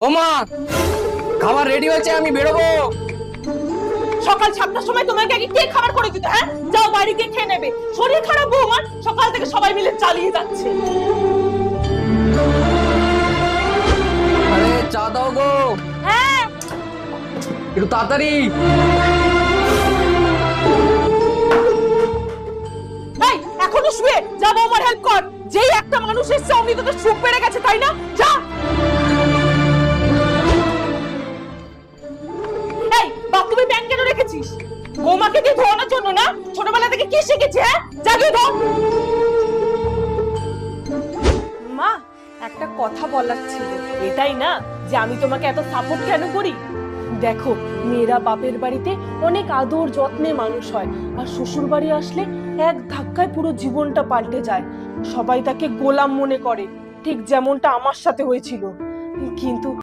ও মা, খাবার রেডি হয়েছে, আমি বেরোবো। সকাল 7টার সময় তোমাকে আগে কে খাবার করে দিতে? হ্যাঁ, যাও বাড়ি গিয়ে খেয়ে নেবে। শরীর খারাপ বৌমার, সকাল থেকে সবাই মিলে চালিয়ে যাচ্ছে। আরে চা দাও গো, হ্যাঁ, একটু তাড়াতাড়ি। এই এখনো শুয়ে যা, বৌমার হেল্প কর। যেই একটা মানুষ এসছে অমনি তোকে সুখ পেড়ে গেছে, তাই না? যা। এই বাথরুমে প্যান কেন রেখেছিস? বৌমাকে দিয়ে ধোয়ানোর জন্য না? ছোটবেলা থেকে কি শিখেছি? হ্যাঁ, যা গিয়ে ধো। মা, একটা কথা বলার ছিল। এটাই না যে আমি তোমাকে এত সাপোর্ট কেন করি? দেখো, মেয়েরা বাপের বাড়িতে অনেক আদর যত্নে মানুষ হয়, আর শ্বশুর বাড়ি আসলে এক ধাক্কায় পুরো জীবনটা পাল্টে যায়। সবাই তাকে গোলাম মনে করে, ঠিক যেমনটা আমার সাথে হয়েছিল। কিন্তু